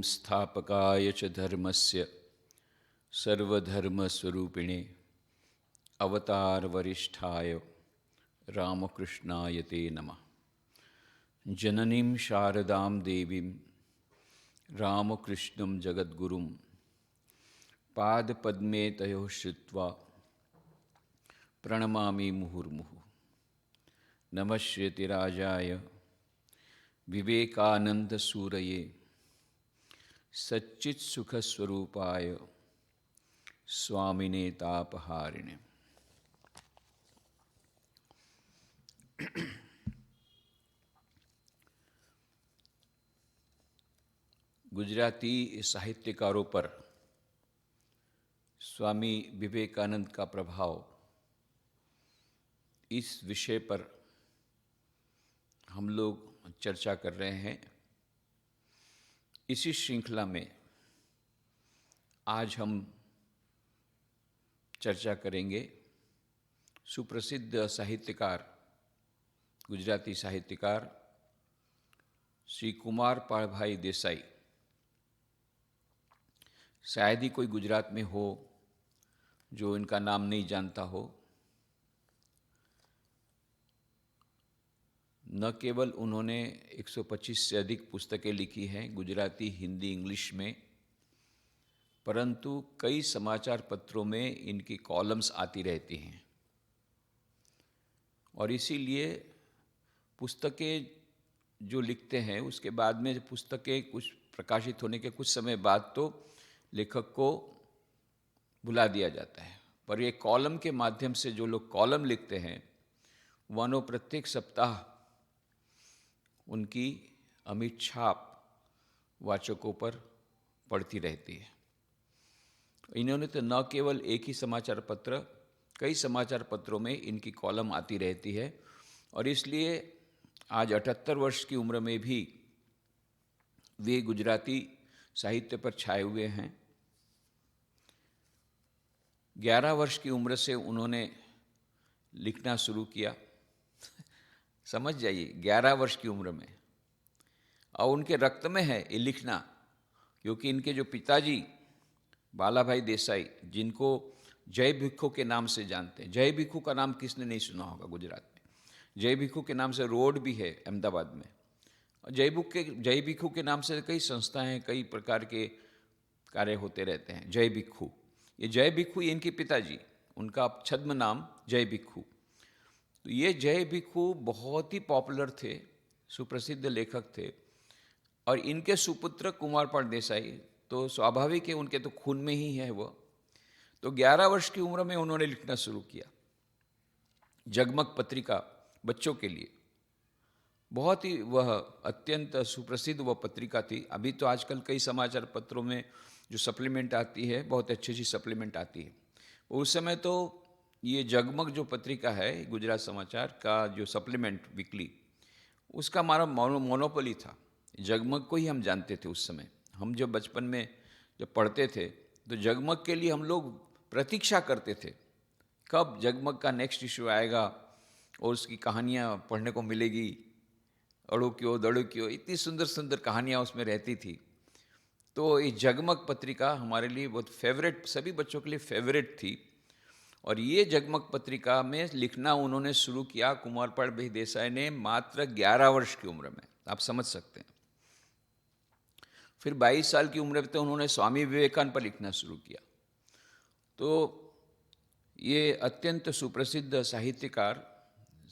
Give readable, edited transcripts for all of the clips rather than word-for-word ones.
स्थापकाय च धर्मस्य सर्वधर्मस्वरूपिणे अवतारवरिष्ठाय रामकृष्णाय ते नमः। जननीं शारदां देवीं रामकृष्णं जगद्गुरुं पादपद्मे तयोः श्रित्वा प्रणमामि मुहुर्मुहुः। नमः श्रीयतिराजाय विवेकानन्दसूरये सच्चित्सुखस्वरूपाय स्वामिने तापहारिणे। गुजराती साहित्यकारों पर स्वामी विवेकानंद का प्रभाव, इस विषय पर हम लोग चर्चा कर रहे हैं। इसी श्रृंखला में आज हम चर्चा करेंगे सुप्रसिद्ध साहित्यकार, गुजराती साहित्यकार श्री कुमारपाल भाई देसाई। शायद ही कोई गुजरात में हो जो इनका नाम नहीं जानता हो। न केवल उन्होंने 125 से अधिक पुस्तकें लिखी हैं गुजराती, हिंदी, इंग्लिश में, परंतु कई समाचार पत्रों में इनकी कॉलम्स आती रहती हैं और इसीलिए पुस्तकें जो लिखते हैं उसके बाद में पुस्तकें कुछ प्रकाशित होने के कुछ समय बाद तो लेखक को बुला दिया जाता है। पर ये कॉलम के माध्यम से जो लोग कॉलम लिखते हैं मानो प्रत्येक सप्ताह उनकी अमिट छाप वाचकों पर पड़ती रहती है। इन्होंने तो न केवल एक ही समाचार पत्र, कई समाचार पत्रों में इनकी कॉलम आती रहती है और इसलिए आज 78 वर्ष की उम्र में भी वे गुजराती साहित्य पर छाए हुए हैं। 11 वर्ष की उम्र से उन्होंने लिखना शुरू किया। समझ जाइए, 11 वर्ष की उम्र में, और उनके रक्त में है ये लिखना, क्योंकि इनके जो पिताजी बाला भाई देसाई, जिनको जय भिक्खू के नाम से जानते हैं, जय भिक्खू का नाम किसने नहीं सुना होगा गुजरात में। जय भिक्खू के नाम से रोड भी है अहमदाबाद में। जय भिक्खू के नाम से कई संस्थाएं, कई प्रकार के कार्य होते रहते हैं। जय भिक्खू, ये जय भिक्खू, ये इनके पिताजी, उनका छद्म नाम जय भिक्खू। तो ये जय भिक्खू बहुत ही पॉपुलर थे, सुप्रसिद्ध लेखक थे और इनके सुपुत्र कुमारपाल देसाई तो स्वाभाविक है, उनके तो खून में ही है वो। तो 11 वर्ष की उम्र में उन्होंने लिखना शुरू किया। जगमग पत्रिका बच्चों के लिए बहुत ही वह अत्यंत सुप्रसिद्ध वह पत्रिका थी। अभी तो आजकल कई समाचार पत्रों में जो सप्लीमेंट आती है, बहुत अच्छी अच्छी सप्लीमेंट आती है। उस समय तो ये जगमग जो पत्रिका है गुजरात समाचार का जो सप्लीमेंट वीकली, उसका हमारा मोनोपोली था। जगमग को ही हम जानते थे उस समय। हम जब बचपन में जब पढ़ते थे तो जगमग के लिए हम लोग प्रतीक्षा करते थे, कब जगमग का नेक्स्ट इशू आएगा और उसकी कहानियाँ पढ़ने को मिलेगी। अड़ुक्यो दड़ुक्यो, इतनी सुंदर सुंदर कहानियाँ उसमें रहती थी। तो ये जगमग पत्रिका हमारे लिए बहुत फेवरेट, सभी बच्चों के लिए फेवरेट थी। और ये जगमग पत्रिका में लिखना उन्होंने शुरू किया कुमारपाल भाई देसाई ने मात्र 11 वर्ष की उम्र में। आप समझ सकते हैं। फिर 22 साल की उम्र में तो उन्होंने स्वामी विवेकानंद पर लिखना शुरू किया। तो ये अत्यंत सुप्रसिद्ध साहित्यकार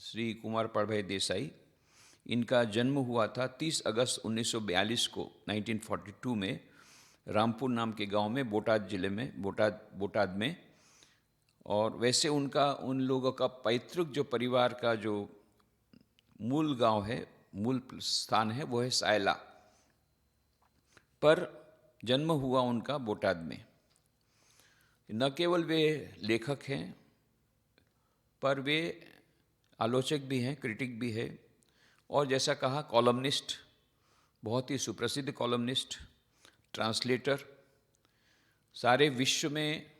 श्री कुमारपाल भाई देसाई, इनका जन्म हुआ था 30 अगस्त 1942 को 1942 में रामपुर नाम के गांव में, बोटाद जिले में, बोटाद में। और वैसे उनका, उन लोगों का पैतृक जो परिवार का जो मूल गांव है, मूल स्थान है, वो है सायला, पर जन्म हुआ उनका बोटाद में। न केवल वे लेखक हैं पर वे आलोचक भी हैं, क्रिटिक भी है, और जैसा कहा कॉलमनिस्ट, बहुत ही सुप्रसिद्ध कॉलमनिस्ट, ट्रांसलेटर। सारे विश्व में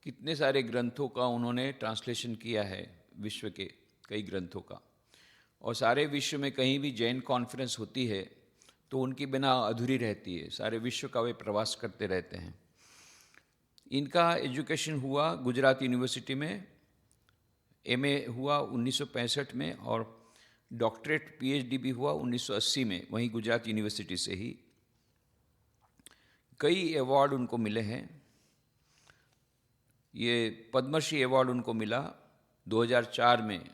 कितने सारे ग्रंथों का उन्होंने ट्रांसलेशन किया है, विश्व के कई ग्रंथों का। और सारे विश्व में कहीं भी जैन कॉन्फ्रेंस होती है तो उनकी बिना अधूरी रहती है। सारे विश्व का वे प्रवास करते रहते हैं। इनका एजुकेशन हुआ गुजरात यूनिवर्सिटी में, एमए हुआ 1965 में और डॉक्टरेट पीएचडी भी हुआ 1980 में, वहीं गुजरात यूनिवर्सिटी से ही। कई अवार्ड उनको मिले हैं। ये पद्मश्री अवार्ड उनको मिला 2004 में,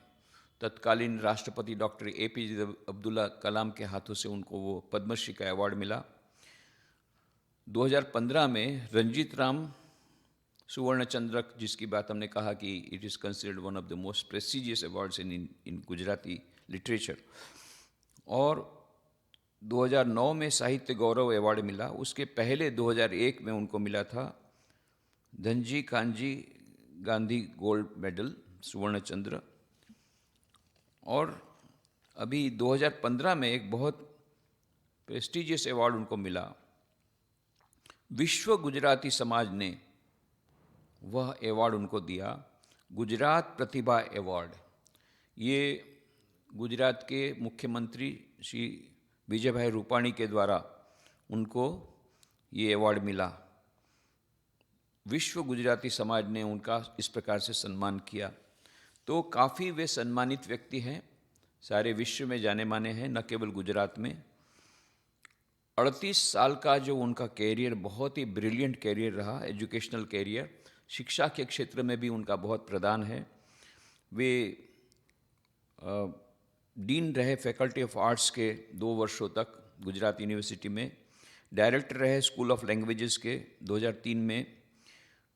तत्कालीन राष्ट्रपति डॉक्टर एपीजे अब्दुल कलाम के हाथों से उनको वो पद्मश्री का अवार्ड मिला। 2015 में रंजीत राम सुवर्ण चंद्रक, जिसकी बात हमने कहा कि it is considered one of the most prestigious awards in Gujarati literature, और 2009 में साहित्य गौरव अवार्ड मिला। उसके पहले 2001 में उनको मिला था धनजी कांजी गांधी गोल्ड मेडल सुवर्ण चंद्र, और अभी 2015 में एक बहुत प्रेस्टिजियस अवार्ड उनको मिला। विश्व गुजराती समाज ने वह अवार्ड उनको दिया, गुजरात प्रतिभा अवार्ड। ये गुजरात के मुख्यमंत्री श्री विजय भाई रूपाणी के द्वारा उनको ये अवार्ड मिला। विश्व गुजराती समाज ने उनका इस प्रकार से सम्मान किया। तो काफ़ी वे सम्मानित व्यक्ति हैं, सारे विश्व में जाने माने हैं, न केवल गुजरात में। 38 साल का जो उनका कैरियर, बहुत ही ब्रिलियंट कैरियर रहा, एजुकेशनल कैरियर। शिक्षा के क्षेत्र में भी उनका बहुत प्रदान है। वे डीन रहे फैकल्टी ऑफ आर्ट्स के 2 वर्षों तक गुजरात यूनिवर्सिटी में, डायरेक्टर रहे स्कूल ऑफ लैंग्वेजेस के 2003 में।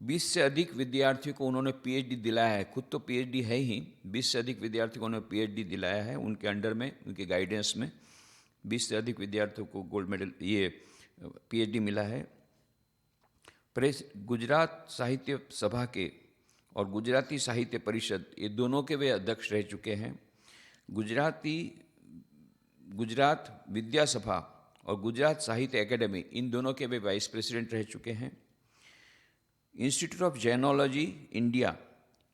20 से अधिक विद्यार्थियों को उन्होंने पीएचडी दिलाया है, खुद तो पीएचडी है ही, 20 से अधिक विद्यार्थियों को उन्होंने पीएचडी दिलाया है उनके अंडर में, उनके गाइडेंस में। 20 से अधिक विद्यार्थियों को गोल्ड मेडल, ये पीएचडी मिला है। प्रेस गुजरात साहित्य सभा के और गुजराती साहित्य परिषद, ये दोनों के वे अध्यक्ष रह चुके हैं। गुजरात विद्या सभा और गुजरात साहित्य एकेडमी, इन दोनों के वे वाइस प्रेसिडेंट रह चुके हैं। इंस्टीट्यूट ऑफ जैनोलॉजी इंडिया,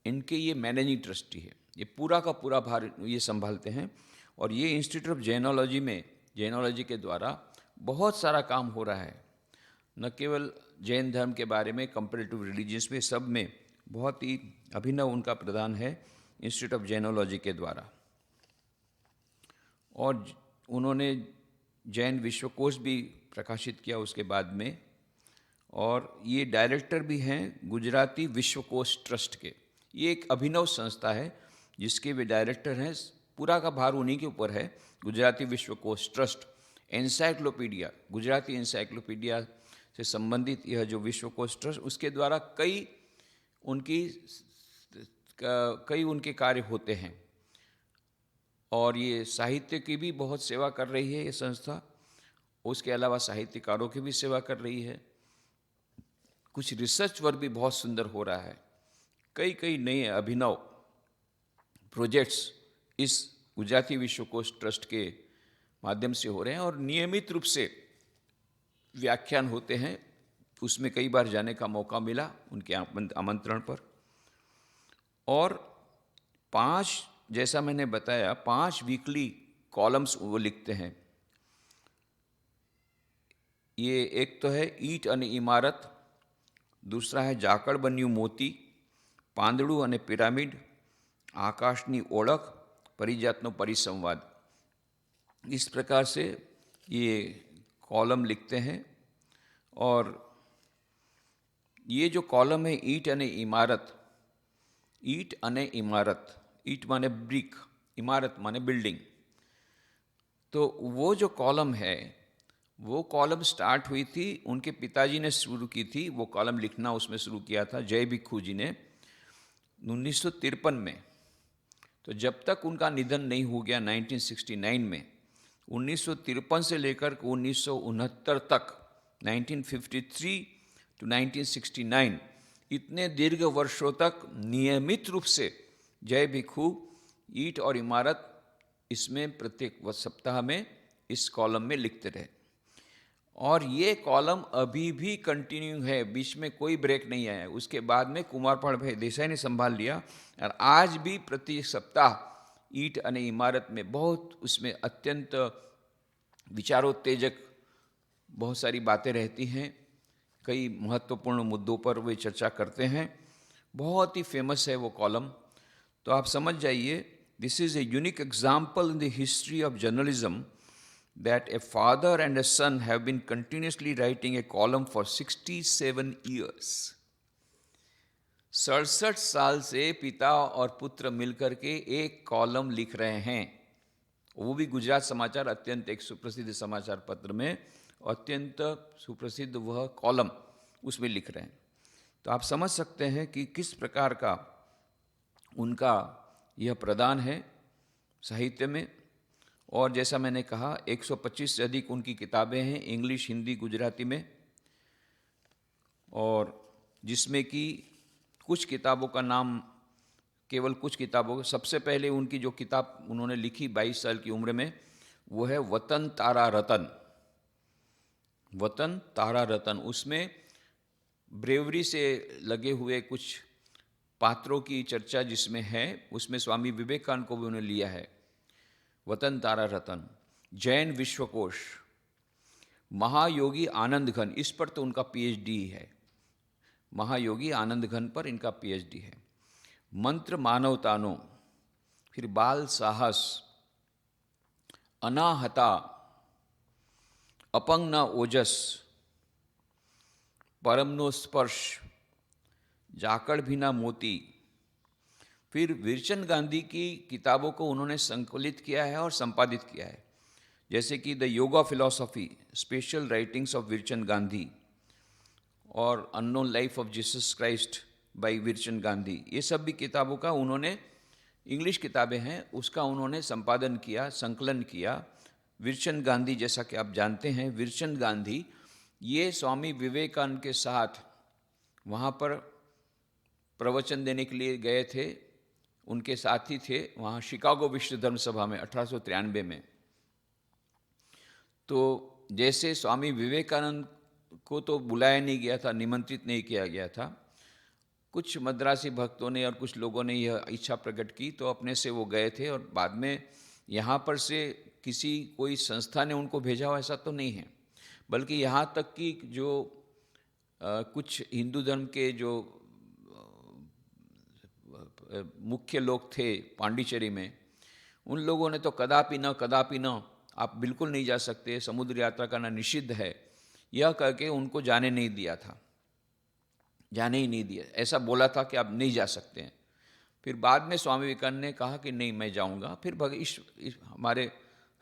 इनके ये मैनेजिंग ट्रस्टी है, ये पूरा का पूरा भार ये संभालते हैं। और ये इंस्टीट्यूट ऑफ जैनोलॉजी में, जैनोलॉजी के द्वारा बहुत सारा काम हो रहा है, न केवल जैन धर्म के बारे में, कंपैरेटिव रिलीजियंस में, सब में बहुत ही अभिनव उनका प्रदान है इंस्टीट्यूट ऑफ जैनोलॉजी के द्वारा। और उन्होंने जैन विश्वकोश भी प्रकाशित किया उसके बाद में, और ये डायरेक्टर भी हैं गुजराती विश्वकोश ट्रस्ट के। ये एक अभिनव संस्था है जिसके वे डायरेक्टर हैं, पूरा का भार उन्हीं के ऊपर है। गुजराती विश्वकोश ट्रस्ट, एनसाइक्लोपीडिया, गुजराती एनसाइक्लोपीडिया से संबंधित यह जो विश्वकोश ट्रस्ट, उसके द्वारा कई उनके कार्य होते हैं। और ये साहित्य की भी बहुत सेवा कर रही है ये संस्था, उसके अलावा साहित्यकारों की भी सेवा कर रही है। कुछ रिसर्च वर्क भी बहुत सुंदर हो रहा है। कई नए अभिनव प्रोजेक्ट्स इस गुजराती विश्वकोश ट्रस्ट के माध्यम से हो रहे हैं, और नियमित रूप से व्याख्यान होते हैं। उसमें कई बार जाने का मौका मिला उनके आमंत्रण पर। और 5, जैसा मैंने बताया, 5 वीकली कॉलम्स वो लिखते हैं। ये एक तो है ईट अने इमारत, दूसरा है जाकड़ बन्यू मोती, પાંદડું અને પિરામિડ, આકાશની ઓળખ, પરિજાતનો પરિસंवाद। इस प्रकार से ये कॉलम लिखते हैं। और ये जो कॉलम है ईट अने इमारत, ईट अने इमारत, ईट माने ब्रिक, इमारत माने बिल्डिंग। तो वो जो कॉलम है, वो कॉलम स्टार्ट हुई थी, उनके पिताजी ने शुरू की थी वो कॉलम लिखना, उसमें शुरू किया था जय भिक्खू जी ने 1953 में। तो जब तक उनका निधन नहीं हो गया 1969 में, 1953 से लेकर 1969 तक, 1953 to 1969, इतने दीर्घ वर्षों तक नियमित रूप से जय भिक्खू ईट और इमारत, इसमें प्रत्येक सप्ताह में इस कॉलम में लिखते रहे। और ये कॉलम अभी भी कंटिन्यू है, बीच में कोई ब्रेक नहीं आया। उसके बाद में कुमारपाल भाई देसाई ने संभाल लिया, और आज भी प्रति सप्ताह ईट अने इमारत में बहुत उसमें अत्यंत विचारोत्तेजक बहुत सारी बातें रहती हैं, कई महत्वपूर्ण मुद्दों पर वे चर्चा करते हैं। बहुत ही फेमस है वो कॉलम, तो आप समझ जाइए, this is a unique example in the history of journalism that a father and a son have been continuously writing a column for 67 years. 67 साल से पिता और पुत्र मिलकर के एक कॉलम लिख रहे हैं, वो भी गुजरात समाचार, अत्यंत एक सुप्रसिद्ध समाचार पत्र में अत्यंत सुप्रसिद्ध वह कॉलम उसमें लिख रहे हैं। तो आप समझ सकते हैं कि किस प्रकार का उनका यह प्रदान है साहित्य में। और जैसा मैंने कहा 125 से अधिक उनकी किताबें हैं, इंग्लिश, हिंदी, गुजराती में, और जिसमें कि कुछ किताबों का नाम, केवल कुछ किताबों, सबसे पहले उनकी जो किताब उन्होंने लिखी 22 साल की उम्र में, वो है वतन तारा रतन। वतन तारा रतन, उसमें ब्रेवरी से लगे हुए कुछ पात्रों की चर्चा जिसमें है, उसमें स्वामी विवेकानंद को भी उन्होंने लिया है। वतन तारा रतन, जैन विश्वकोश, महायोगी आनंद घन, इस पर तो उनका पीएचडी है, महायोगी आनंद घन पर इनका पीएचडी है। मंत्र मानवतानो, फिर बाल साहस, अनाहता, अपंग न ओजस, परमनो स्पर्श, जाकड़ भी ना मोती। फिर विरचंद गांधी की किताबों को उन्होंने संकलित किया है और संपादित किया है, जैसे कि the yoga philosophy, special writings of Virchand Gandhi, और unknown life of Jesus Christ by Virchand Gandhi. ये सब भी किताबों का उन्होंने, इंग्लिश किताबें हैं, उसका उन्होंने संपादन किया, संकलन किया। विरचंद गांधी, जैसा कि आप जानते हैं, विरचंद गांधी ये स्वामी विवेकानंद के साथ वहाँ पर प्रवचन देने के लिए गए थे, उनके साथी थे वहाँ शिकागो विश्व धर्म सभा में 1893 में। तो जैसे स्वामी विवेकानंद को तो बुलाया नहीं गया था, निमंत्रित नहीं किया गया था, कुछ मद्रासी भक्तों ने और कुछ लोगों ने यह इच्छा प्रकट की, तो अपने से वो गए थे, और बाद में यहाँ पर से किसी कोई संस्था ने उनको भेजा हो ऐसा तो नहीं है, बल्कि यहाँ तक कि जो कुछ हिंदू धर्म के जो मुख्य लोग थे पांडिचेरी में, उन लोगों ने तो कदापि न, आप बिल्कुल नहीं जा सकते, समुद्र यात्रा करना निषिद्ध है, यह करके उनको जाने नहीं दिया था, जाने ही नहीं दिया, ऐसा बोला था कि आप नहीं जा सकते हैं। फिर बाद में स्वामी विवेकानंद ने कहा कि नहीं, मैं जाऊंगा। फिर हमारे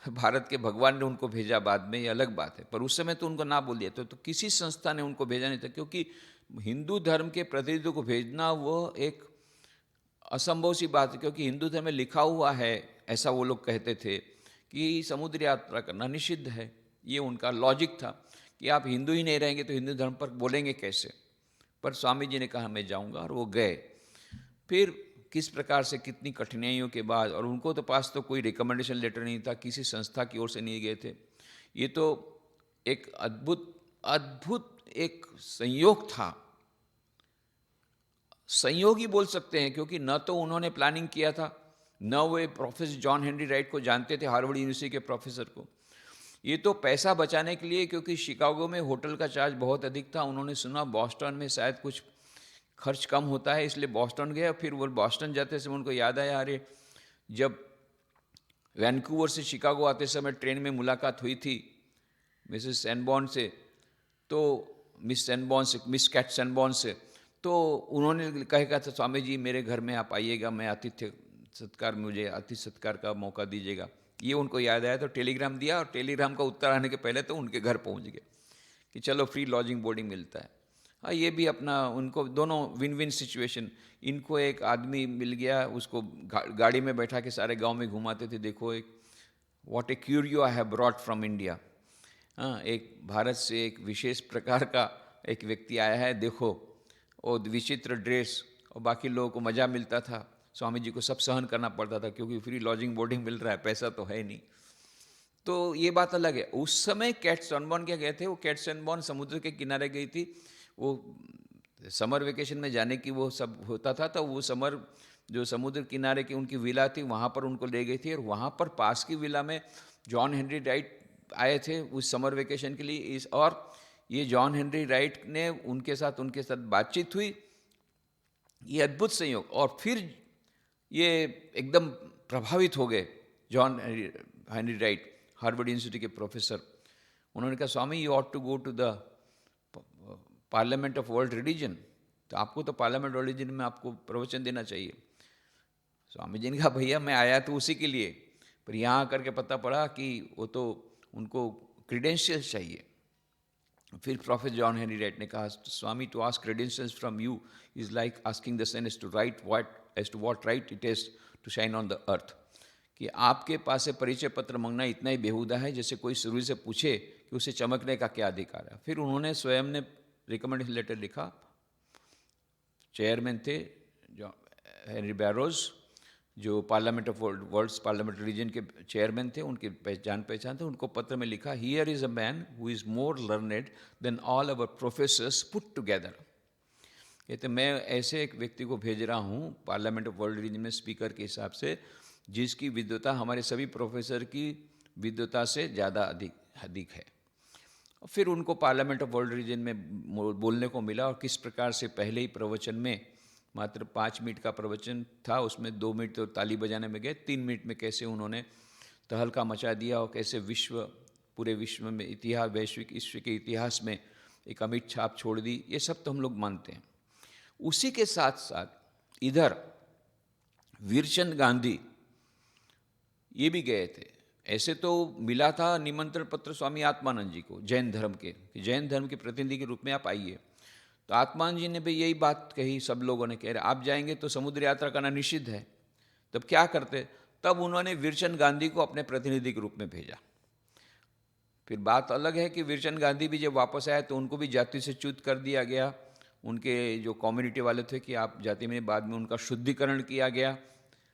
भारत के भगवान ने उनको भेजा बाद में, ये अलग बात है, पर उस समय तो उनको ना बोल दिया। तो किसी संस्था ने उनको भेजा नहीं था, क्योंकि हिंदू धर्म के प्रतिनिधियों को भेजना वो एक असंभव सी बात है, क्योंकि हिंदू धर्म में लिखा हुआ है, ऐसा वो लोग कहते थे कि समुद्र यात्रा करना निषिद्ध है। ये उनका लॉजिक था कि आप हिंदू ही नहीं रहेंगे तो हिंदू धर्म पर बोलेंगे कैसे। पर स्वामी जी ने कहा मैं जाऊंगा, और वो गए। फिर किस प्रकार से, कितनी कठिनाइयों के बाद, और उनको तो पास तो कोई रिकमेंडेशन लेटर नहीं था, किसी संस्था की ओर से नहीं गए थे। ये तो एक अद्भुत एक संयोग था, संयोग ही बोल सकते हैं, क्योंकि न तो उन्होंने प्लानिंग किया था, न वे प्रोफेसर जॉन हेनरी राइट को जानते थे, हार्वर्ड यूनिवर्सिटी के प्रोफेसर को। ये तो पैसा बचाने के लिए, क्योंकि शिकागो में होटल का चार्ज बहुत अधिक था, उन्होंने सुना बॉस्टन में शायद कुछ खर्च कम होता है, इसलिए बॉस्टन गए। फिर वो बॉस्टन जाते समय उनको याद आया, अरे जब वैंकूवर से शिकागो आते समय ट्रेन में मुलाकात हुई थी मिसेस सैनबॉर्न से, तो मिस कैट सैनबॉर्न से, तो उन्होंने कहा था स्वामी जी मेरे घर में आप आइएगा, मैं मुझे आतिथ्य सत्कार का मौका दीजिएगा। ये उनको याद आया, तो टेलीग्राम दिया, और टेलीग्राम का उत्तर आने के पहले तो उनके घर पहुंच गए कि चलो फ्री लॉजिंग बोर्डिंग मिलता है। हाँ, ये भी अपना, उनको दोनों विन विन सिचुएशन। इनको एक आदमी मिल गया, उसको गाड़ी में बैठा के सारे गांव में घुमाते थे, देखो एक what A curio I have brought from India. हाँ, एक भारत से एक विशेष प्रकार का एक व्यक्ति आया है, देखो, और विचित्र ड्रेस, और बाकी लोगों को मज़ा मिलता था, स्वामी जी को सब सहन करना पड़ता था, क्योंकि फ्री लॉजिंग बोर्डिंग मिल रहा है, पैसा तो है नहीं। तो ये बात अलग है। उस समय कैट सैनबॉर्न क्या गए थे, वो कैट सैनबॉर्न समुद्र के किनारे गई थी, वो समर वेकेशन में जाने की वो सब होता था, तो वो समर जो समुद्र किनारे की उनकी विला थी, वहाँ पर उनको ले गई थी, और वहाँ पर पास की विला में जॉन हेनरी राइट आए थे उस समर वेकेशन के लिए। और ये जॉन हेनरी राइट ने उनके साथ बातचीत हुई, ये अद्भुत संयोग। और फिर ये एकदम प्रभावित हो गए John Henry Wright, Harvard University के प्रोफेसर। उन्होंने कहा, Swami you ought to go to the parliament of world religion, तो आपको तो पार्लियामेंट वर्ल्ड रिलीजन में आपको प्रवचन देना चाहिए। स्वामी जी ने कहा, भैया मैं आया तो उसी के लिए, पर यहाँ आकर के पता पड़ा कि वो तो उनको क्रीडेंशियल्स चाहिए। फिर प्रोफेसर जॉन हेनरी राइट ने कहा, Swami to ask credentials from you is like asking the sun to right what right it is to shine on the earth, कि आपके पास से परिचय पत्र मांगना इतना ही बेहुदा है जैसे कोई सूर्य से पूछे कि उसे चमकने का क्या अधिकार है। फिर उन्होंने स्वयं ने रिकमेंडेशन लेटर लिखा। चेयरमैन थे जो हेनरी बैरोज, जो parliament of worlds parliament religion के चेयरमैन थे, उनकी जान पहचान थे। उनको पत्र में लिखा, here is a man who is more learned than all our professors put together. कहते मैं ऐसे एक व्यक्ति को भेज रहा हूँ पार्लियामेंट ऑफ वर्ल्ड रिलीजन में स्पीकर के हिसाब से, जिसकी विद्वता हमारे सभी प्रोफेसर की विद्वता से ज़्यादा अधिक है। फिर उनको पार्लियामेंट ऑफ वर्ल्ड रिलीजन में बोलने को मिला, और किस प्रकार से पहले ही प्रवचन में मात्र 5 मिनट का प्रवचन था, उसमें 2 मिनट तो ताली बजाने में गए, 3 मिनट में कैसे उन्होंने तहलका मचा दिया और कैसे पूरे विश्व में वैश्विक विश्व के इतिहास में एक अमिट छाप छोड़ दी, ये सब तो हम लोग मानते हैं। उसी के साथ साथ इधर वीरचंद गांधी ये भी गए थे। ऐसे तो मिला था निमंत्रण पत्र स्वामी आत्मानंद जी को, जैन धर्म के, जैन धर्म के प्रतिनिधि के रूप में आप आइए। तो आत्मानंद जी ने भी यही बात कही, सब लोगों ने कह रहे आप जाएंगे तो समुद्र यात्रा करना निषिद्ध है। तब क्या करते, तब उन्होंने वीरचंद गांधी को अपने प्रतिनिधि के रूप में भेजा। फिर बात अलग है कि वीरचंद गांधी भी जब वापस आए तो उनको भी जाति से च्युत कर दिया गया। उनके जो कम्युनिटी वाले थे कि आप जाति में, बाद में उनका शुद्धिकरण किया गया,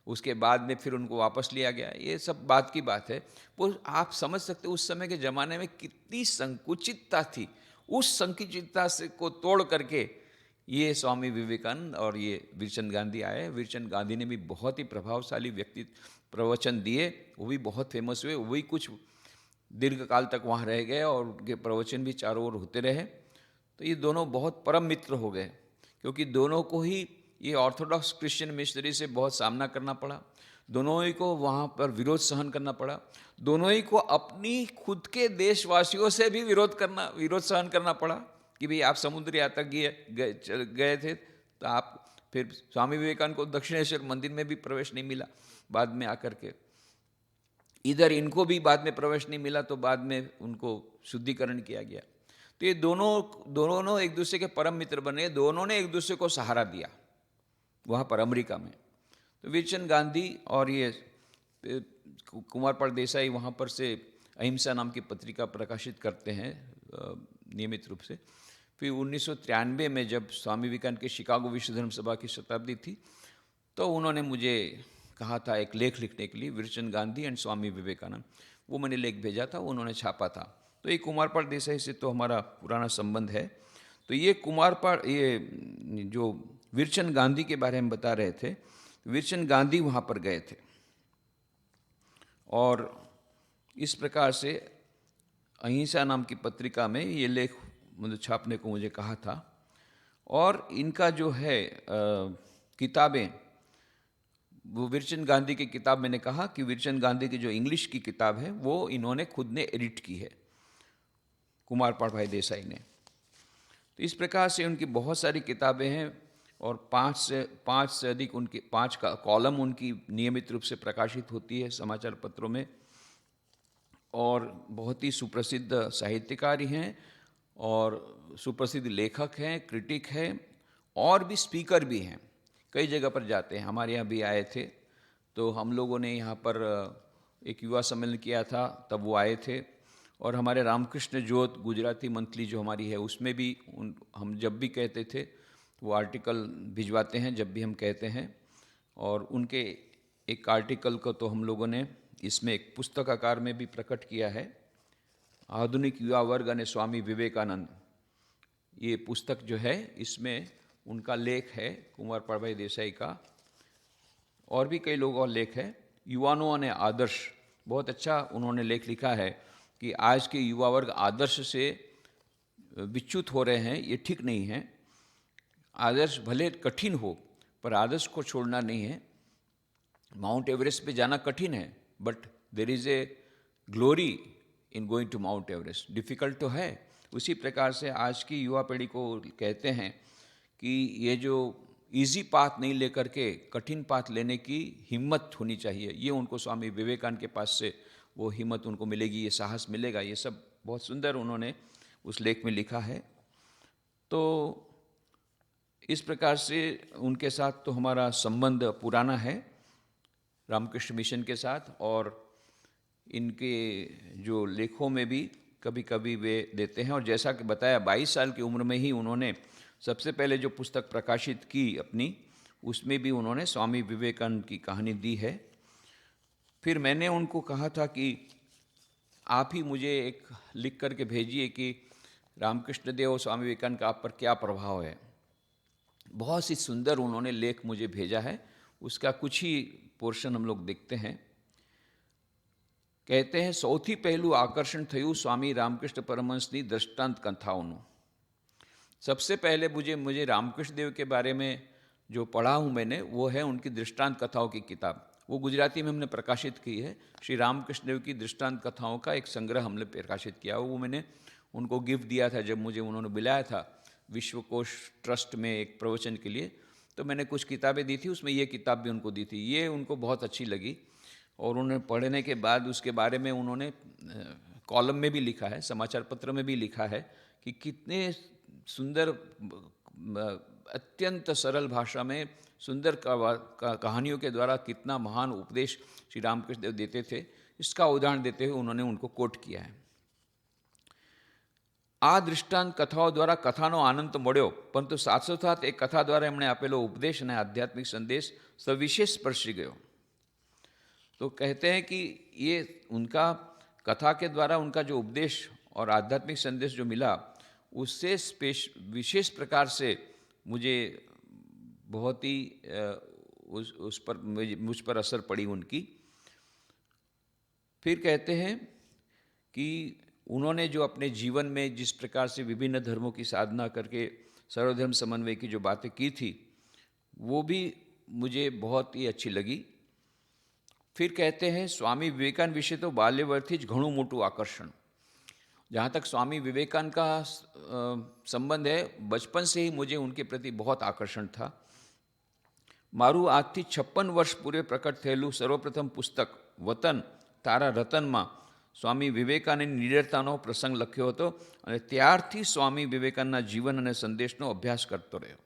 उसके बाद में फिर उनको वापस लिया गया। ये सब बात की बात है। वो आप समझ सकते उस समय के ज़माने में कितनी संकुचितता थी। उस संकुचितता से को तोड़ करके ये स्वामी विवेकानंद और ये वीरचंद गांधी आए। वीरचंद गांधी ने भी बहुत ही प्रभावशाली प्रवचन दिए, वो भी बहुत फेमस हुए, वही कुछ दीर्घ काल तक वहाँ रह गए और उनके प्रवचन भी चारों ओर होते रहे। तो ये दोनों बहुत परम मित्र हो गए, क्योंकि दोनों को ही ये ऑर्थोडॉक्स क्रिश्चियन मिशनरी से बहुत सामना करना पड़ा, दोनों ही को वहाँ पर विरोध सहन करना पड़ा, दोनों ही को अपनी खुद के देशवासियों से भी विरोध सहन करना पड़ा कि भाई आप समुद्र यात्रा गए थे तो आप, फिर स्वामी विवेकानंद को दक्षिणेश्वर मंदिर में भी प्रवेश नहीं मिला बाद में आकर के, इधर इनको भी बाद में प्रवेश नहीं मिला, तो बाद में उनको शुद्धिकरण किया गया। तो ये दोनों एक दूसरे के परम मित्र बने, दोनों ने एक दूसरे को सहारा दिया वहाँ पर अमेरिका में। तो वीरचंद गांधी और ये कुमारपाल देसाई वहाँ पर से अहिंसा नाम की पत्रिका प्रकाशित करते हैं नियमित रूप से। फिर 1993 में जब स्वामी विवेकानंद के शिकागो विश्व धर्म सभा की शताब्दी थी, तो उन्होंने मुझे कहा था एक लेख लिखने के लिए, वीरचंद गांधी एंड स्वामी विवेकानंद। वो मैंने लेख भेजा था, उन्होंने छापा था। तो ये कुमारपाल देसाई से तो हमारा पुराना संबंध है। तो ये जो वीरचंद गांधी के बारे में बता रहे थे, वीरचंद गांधी वहाँ पर गए थे और इस प्रकार से अहिंसा नाम की पत्रिका में ये लेख मतलब छापने को मुझे कहा था। और इनका जो है किताबें, वो वीरचंद गांधी की किताब, मैंने कहा कि वीरचंद गांधी की जो इंग्लिश की किताब है वो इन्होंने खुद ने एडिट की है, कुमारपाल भाई देसाई ने। तो इस प्रकार से उनकी बहुत सारी किताबें हैं और 5 से अधिक उनके 5 का कॉलम उनकी नियमित रूप से प्रकाशित होती है समाचार पत्रों में। और बहुत ही सुप्रसिद्ध साहित्यकार हैं और सुप्रसिद्ध लेखक हैं, क्रिटिक हैं और भी स्पीकर भी हैं, कई जगह पर जाते हैं। हमारे यहाँ भी आए थे, तो हम लोगों ने यहाँ पर एक युवा सम्मेलन किया था, तब वो आए थे। और हमारे रामकृष्ण जोत गुजराती मंथली जो हमारी है उसमें भी हम जब भी कहते थे वो आर्टिकल भिजवाते हैं जब भी हम कहते हैं। और उनके एक आर्टिकल को तो हम लोगों ने इसमें एक पुस्तक आकार में भी प्रकट किया है, आधुनिक युवा वर्ग ने स्वामी विवेकानंद। ये पुस्तक जो है इसमें उनका लेख है, कुमारपाल भाई देसाई का, और भी कई लोगों का लेख है। युवानों ने आदर्श, बहुत अच्छा उन्होंने लेख लिखा है। कि आज के युवा वर्ग आदर्श से विच्युत हो रहे हैं, ये ठीक नहीं है। आदर्श भले कठिन हो, पर आदर्श को छोड़ना नहीं है। माउंट एवरेस्ट पे जाना कठिन है, but there is a glory in going to mount Everest. Difficult तो है। उसी प्रकार से आज की युवा पीढ़ी को कहते हैं कि ये जो इजी पाथ नहीं लेकर के कठिन पाथ लेने की हिम्मत होनी चाहिए। ये उनको स्वामी विवेकानंद के पास से वो हिम्मत उनको मिलेगी, ये साहस मिलेगा। ये सब बहुत सुंदर उन्होंने उस लेख में लिखा है। तो इस प्रकार से उनके साथ तो हमारा संबंध पुराना है, रामकृष्ण मिशन के साथ, और इनके जो लेखों में भी कभी कभी वे देते हैं। और जैसा कि बताया, 22 साल की उम्र में ही उन्होंने सबसे पहले जो पुस्तक प्रकाशित की अपनी, उसमें भी उन्होंने स्वामी विवेकानंद की कहानी दी है। फिर मैंने उनको कहा था कि आप ही मुझे एक लिख करके भेजिए कि रामकृष्ण देव और स्वामी विवेकानंद का आप पर क्या प्रभाव है। बहुत सी सुंदर उन्होंने लेख मुझे भेजा है, उसका कुछ ही पोर्शन हम लोग देखते हैं। कहते हैं, સૌથી પહેલું આકર્ષણ થયું स्वामी रामकृष्ण परमहंसની दृष्टांत कथाओं। सबसे पहले मुझे रामकृष्ण देव के बारे में जो पढ़ा हूँ मैंने, वो है उनकी दृष्टांत कथाओं की किताब। वो गुजराती में हमने प्रकाशित की है। श्री रामकृष्ण देव की दृष्टांत कथाओं का एक संग्रह हमने प्रकाशित किया। वो मैंने उनको गिफ्ट दिया था जब मुझे उन्होंने बुलाया था विश्वकोश ट्रस्ट में एक प्रवचन के लिए। तो मैंने कुछ किताबें दी थी, उसमें ये किताब भी उनको दी थी। ये उनको बहुत अच्छी लगी, और उन्हें पढ़ने के बाद उसके बारे में उन्होंने कॉलम में भी लिखा है, समाचार पत्र में भी लिखा है कि कितने सुंदर, अत्यंत सरल भाषा में सुंदर कहानियों के द्वारा कितना महान उपदेश श्री रामकृष्ण देव देते थे। इसका उदाहरण देते हुए उन्होंने उनको कोट किया है। आ दृष्टांत कथाओं द्वारा कथानो आनंद तो मळ्यो, परंतु સાથોસાથ एक कथा द्वारा एमणे आपेलो उपदेश અને आध्यात्मिक संदेश सविशेष स्पर्शी गयो। तो कहते हैं कि ये उनका कथा के द्वारा उनका जो उपदेश और आध्यात्मिक संदेश जो मिला, उससे विशेष प्रकार से मुझे बहुत ही मुझ पर असर पड़ी उनकी। फिर कहते हैं कि उन्होंने जो अपने जीवन में जिस प्रकार से विभिन्न धर्मों की साधना करके सर्वधर्म समन्वय की जो बातें की थी, वो भी मुझे बहुत ही अच्छी लगी। फिर कहते हैं, स्वामी विवेकानंद विषय तो बाल्यवयથી જ ઘણું મોટું आकर्षण। जहाँ तक स्वामी विवेकानंद का संबंध है, बचपन से ही मुझे उनके प्रति बहुत आकर्षण था। मारू આજથી 56 वर्ष पूर्वे प्रकट થયેલું सर्वप्रथम पुस्तक वतन तारा रतनमा स्वामी विवेकानंद निडरताનો प्रसंग લખ્યો હતો, અને ત્યારથી स्वामी विवेकानंदના जीवन અને संदेशનો अभ्यास करतो રહ્યો।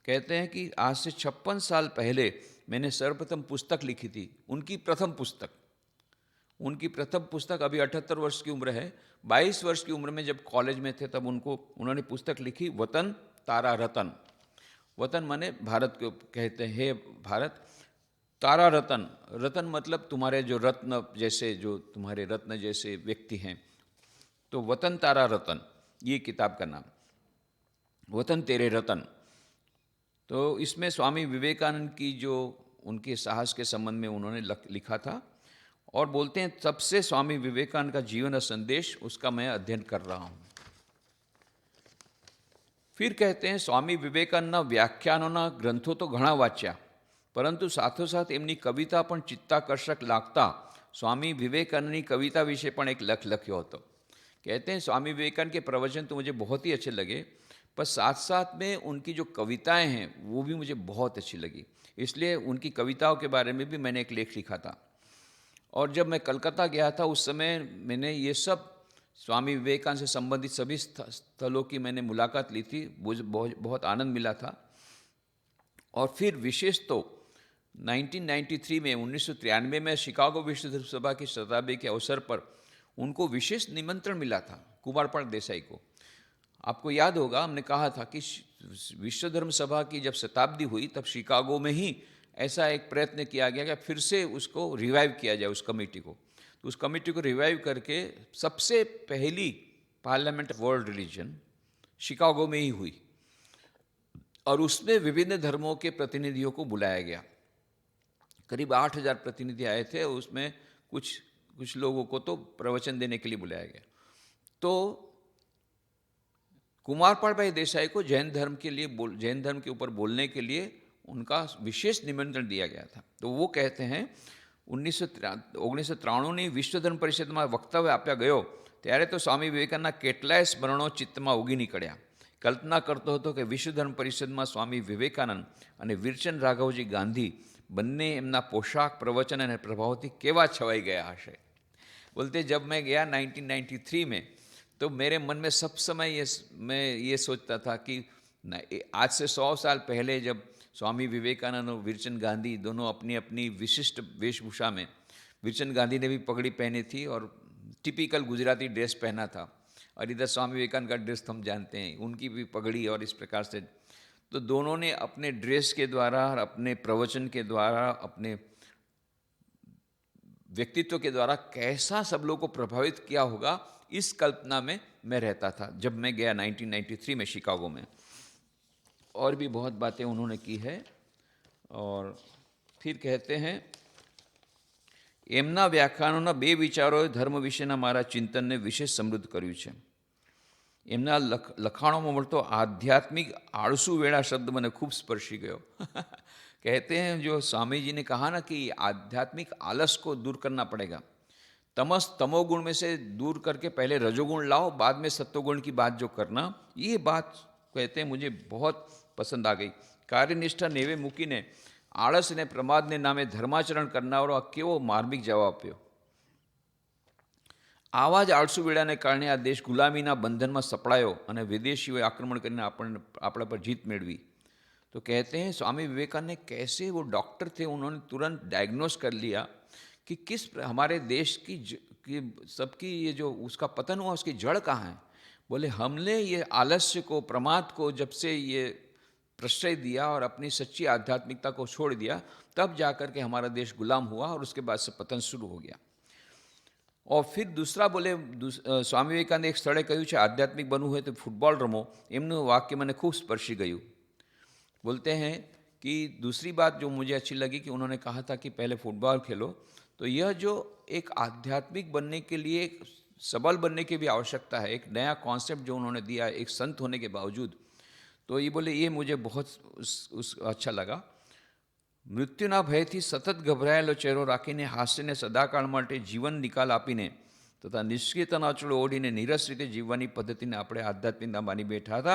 कहते हैं कि आज से 56 साल पहले मैंने सर्वप्रथम पुस्तक लिखी थी, उनकी प्रथम पुस्तक। उनकी प्रथम पुस्तक, अभी 78 वर्ष की उम्र है, 22 वर्ष की उम्र में जब कॉलेज में थे तब उन्होंने पुस्तक लिखी, वतन तारा रतन। वतन माने भारत को कहते हैं, हे भारत। तारा रतन, रतन मतलब तुम्हारे जो रत्न जैसे, जो तुम्हारे रत्न जैसे व्यक्ति हैं। तो वतन तारा रतन, ये किताब का नाम, वतन तेरे रतन। तो इसमें स्वामी विवेकानंद की जो उनके साहस के संबंध में उन्होंने लिखा था, और बोलते हैं तब से स्वामी विवेकानंद का जीवन और संदेश, उसका मैं अध्ययन कर रहा हूँ। फिर कहते हैं, स्वामी विवेकानंदના વ્યાખ્યાનોના ગ્રંથો તો ઘણા વાંચ્યા, પરંતુ સાથોસાથ એમની કવિતા પણ ચિત્તાકર્ષક લાગતા स्वामी विवेकानंद की कविता विषय પણ एक लेख લખ્યો હતો। कहते हैं, स्वामी विवेकानंद के प्रवचन तो मुझे बहुत ही अच्छे लगे, पर साथ साथ में उनकी जो कविताएं हैं वो भी मुझे बहुत अच्छी लगी। इसलिए उनकी कविताओं के बारे में भी मैंने एक लेख लिखा था। और जब मैं कलकत्ता गया था उस समय मैंने ये सब स्वामी विवेकानंद से संबंधित सभी स्थलों की मैंने मुलाकात ली थी। मुझे बहुत आनंद मिला था। और फिर विशेष तो 1993 में 1993 में शिकागो विश्व धर्म सभा की शताब्दी के अवसर पर उनको विशेष निमंत्रण मिला था, कुमारपाल देसाई को। आपको याद होगा, हमने कहा था कि विश्व धर्म सभा की जब शताब्दी हुई तब शिकागो में ही ऐसा एक प्रयत्न किया गया कि फिर से उसको रिवाइव किया जाए, उस कमेटी को। तो उस कमेटी को रिवाइव करके सबसे पहली पार्लियामेंट वर्ल्ड रिलीजन शिकागो में ही हुई, और उसमें विभिन्न धर्मों के प्रतिनिधियों को बुलाया गया। करीब 8000 प्रतिनिधि आए थे। उसमें कुछ कुछ लोगों को तो प्रवचन देने के लिए बुलाया गया। तो कुमारपाल भाई देसाई को जैन धर्म के ऊपर बोलने के लिए उनका विशेष निमंत्रण दिया गया था। तो वो कहते हैं 1993ની વિશ્વ ધર્મ પરિષદમાં વક્તવ્ય આપ્યા ગયો ત્યારે તો સ્વામી વિવેકાનંદના કેટલાય સ્મરણો ચિત્તમાં ઉગી નીકળ્યા. કલ્પના કરતો હતો કે વિશ્વ ધર્મ પરિષદમાં સ્વામી વિવેકાનંદ અને વીરચંદ રાઘવજી ગાંધી બંને એમના પોશાક, પ્રવચન અને પ્રભાવથી કેવા છવાઈ ગયા હશે. बोलते जब मैं गया 1993 में तो मेरे मन में सब समय मैं ये सोचता था कि आज से 100 साल पहले जब स्वामी विवेकानंद और वीरचंद गांधी दोनों अपनी अपनी विशिष्ट वेशभूषा में, वीरचंद गांधी ने भी पगड़ी पहनी थी और टिपिकल गुजराती ड्रेस पहना था, और इधर स्वामी विवेकानंद का ड्रेस हम जानते हैं, उनकी भी पगड़ी और इस प्रकार से, तो दोनों ने अपने ड्रेस के द्वारा और अपने प्रवचन के द्वारा, अपने व्यक्तित्व के द्वारा कैसा सब लोगों को प्रभावित किया होगा, इस कल्पना में मैं रहता था जब मैं गया 1993 में शिकागो में। और भी बहुत बातें उन्होंने की है। और फिर कहते हैं એમના વ્યાખ્યાનોના બે વિચારોએ ધર્મ વિશેના મારા ચિંતનને વિશેષ સમૃદ્ધ કર્યું છે. એમના લખાણોમાં મળતો आध्यात्मिक आळसू वेड़ा शब्द मैंने खूब स्पर्शी गयो. कहते हैं जो स्वामी जी ने कहा ना कि आध्यात्मिक आलस को दूर करना पड़ेगा, तमोगुण में से दूर करके पहले रजोगुण लाओ, बाद में सत्वगुण की बात जो करना, ये बात कहते हैं मुझे बहुत पसंद आ गई. कार्यनिष्ठा नेवे मूकीने आळस ने प्रमाद ने नामे धर्माचरण करनारो आ केवो मार्मिक जवाब आप्यो. आवा ज आळसू वेड़ाने कारणे आ देश गुलामीना बंधનમાં સપડાયો અને વિદેશીઓએ આક્રમણ કરીને આપણા पर जीत मेळवी. तो कहते हैं स्वामी विवेकानंद ने कैसे, वो डॉक्टर थे, उन्होंने तुरंत डायग्नोस कर लिया कि हमारे देश की सबकी ये जो उसका पतन हुआ उसकी जड़ कहाँ है. बोले हमने ये आलस्य को, प्रमाद को जब से ये प्रश्रय दिया और अपनी सच्ची आध्यात्मिकता को छोड़ दिया, तब जाकर के हमारा देश गुलाम हुआ और उसके बाद से पतन शुरू हो गया. और फिर दूसरा बोले, स्वामी विवेकानंद एक स्थळे કહ્યું છે आध्यात्मिक बनવું હોય तो फुटबॉल रमो. એમનું वाक्य मैंने खूब स्पर्शी गયું. बोलते हैं कि दूसरी बात जो मुझे अच्छी लगी कि उन्होंने कहा था कि पहले फुटबॉल खेलो. तो यह जो एक आध्यात्मिक बनने के लिए, एक सबल बनने की भी आवश्यकता है, एक नया कॉन्सेप्ट जो उन्होंने दिया एक संत होने के बावजूद, तो ये बोले ये मुझे बहुत अच्छा लगा. મૃત્યુના ભયથી સતત ગભરાયેલો ચહેરો રાખીને, હાસ્યને સદાકાળ માટે જીવન નિકાલ આપીને તથા નિષ્ક્રિયતાનો આંચળો ઓઢીને નીરસ રીતે જીવવાની પદ્ધતિને આપણે આધ્યાત્મિકતા માની બેઠા હતા,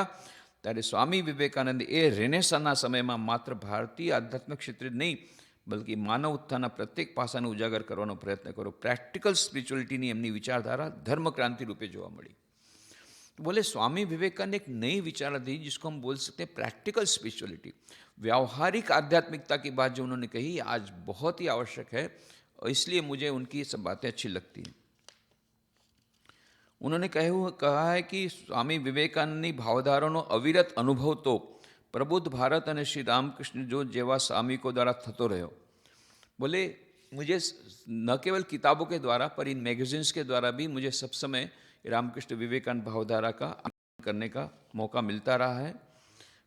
ત્યારે સ્વામી વિવેકાનંદ એ રેનેસાના સમયમાં માત્ર ભારતીય આધ્યાત્મિક ક્ષેત્રે જ નહીં, બલ્કि માનવ ઉત્થાનના પ્રત્યેક પાસાને ઉજાગર કરવાનો પ્રયત્ન કર્યો. પ્રેક્ટિકલ સ્પિરિચ્યુઅલિટીની એમની વિચારધારા ધર્મક્રાંતિ રૂપે જોવા મળી. बोले स्वामी विवेकानंद एक नई विचार थी जिसको हम बोल सकते हैं प्रैक्टिकल स्पिरिचुअलिटी, व्यावहारिक आध्यात्मिकता की बात जो उन्होंने कही आज बहुत ही आवश्यक है, और इसलिए मुझे उनकी सब बातें अच्छी लगती हैं. उन्होंने कहा है कि स्वामी विवेकानंदनी भावधारानो अविरत अनुभव तो प्रबुद्ध भारत और श्री रामकृष्ण जो जेवा स्वामिको द्वारा थतो रह्यो. बोले मुझे न केवल किताबों के द्वारा पर इन मैगजीन्स के द्वारा भी मुझे सब समय रामकृष्ण विवेकानंद भावधारा का करने का मौका मिलता रहा है.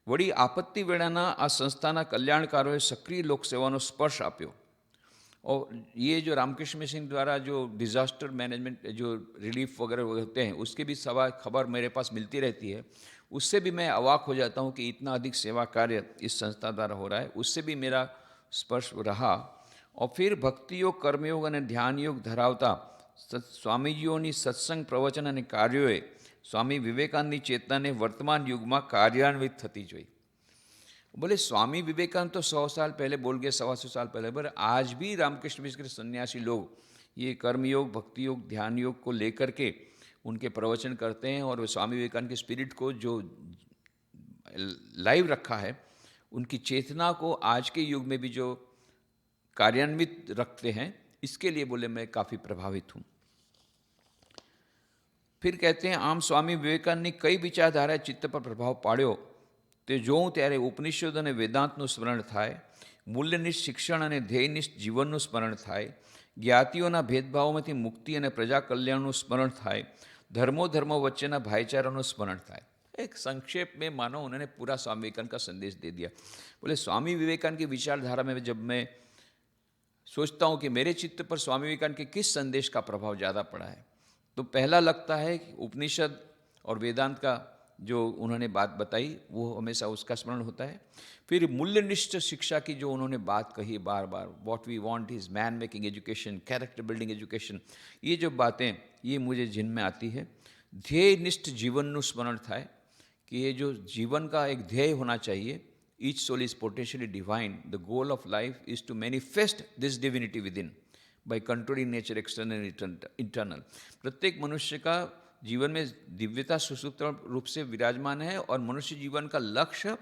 वड़ी आपत्ति वेळाना आ संस्थाना कल्याणकारोए सक्रिय लोकसेवानो स्पर्श आप्यो. और ये जो रामकृष्ण मिशन द्वारा जो डिज़ास्टर मैनेजमेंट, जो रिलीफ वगैरह होते हैं, उसकी भी खबर मेरे पास मिलती रहती है. उससे भी मैं अवाक हो जाता हूँ कि इतना अधिक सेवा कार्य इस संस्था द्वारा हो रहा है. उससे भी मेरा स्पर्श रहा. और फिर भक्तियोग, कर्मयोग और ध्यान योग धरावता स्वामीजीओनी सत्संग, प्रवचन और कार्योए स्वामी विवेकानंदनी चेतनाने वर्तमान युग में कार्यान्वित थती जोई. बोले स्वामी विवेकानंद तो 100 साल पहले बोल गए, 125 साल पहले, पर आज भी रामकृष्ण मिशन के सन्यासी लोग ये कर्मयोग, भक्ति योग, ध्यान योग को लेकर के उनके प्रवचन करते हैं, और स्वामी विवेकानंद के स्पिरिट को जो लाइव रखा है, उनकी चेतना को आज के युग में भी जो कार्यान्वित रखते हैं, इसके लिए बोले मैं काफ़ी प्रभावित हूँ. फिर कहते हैं आम स्वामी विवेकानंद ने कई विचारधाराए चित्त पर प्रभाव पाड्यो ते जोऊँ त्यारे उपनिषद और वेदांतનું સ્મરણ થાય, મૂલ્યનિષ્ઠ શિક્ષણ અને ધ્યેયનિષ્ઠ જીવનનું સ્મરણ થાય, જ્ઞાતિઓના ભેદભાવોમાંથી મુક્તિ અને પ્રજા કલ્યાણનું સ્મરણ થાય, ધર્મો વચ્ચેના ભાઈચારાનું સ્મરણ થાય. एक संक्षेप में मानो उन्होंने पूरा स्वामी विवेकानंद का संदेश दे दिया. बोले स्वामी विवेकानंद की विचारधारा में जब मैं सोचता हूँ कि मेरे चित्त पर स्वामी विवेकानंद के किस संदेश का प्रभाव ज़्यादा पड़ा है, तो पहला लगता है कि उपनिषद और वेदांत का जो उन्होंने बात बताई वो हमेशा उसका स्मरण होता है। फिर मूल्यनिष्ठ शिक्षा की जो उन्होंने बात कही बार बार, what we want is man making education, character building education, ये जो बातें ये मुझे जिन में आती है। ध्येयनिष्ठ जीवनનું સ્મરણ થાય कि ये जो जीवन का एक ध्येय होना चाहिए, each soul is potentially divine, the goal of life is to manifest this divinity within by controlling nature external internal. प्रत्येक मनुष्य का जीवन में दिव्यता सुसुप्त रूप से विराजमान है और मनुष्य जीवन का लक्ष्य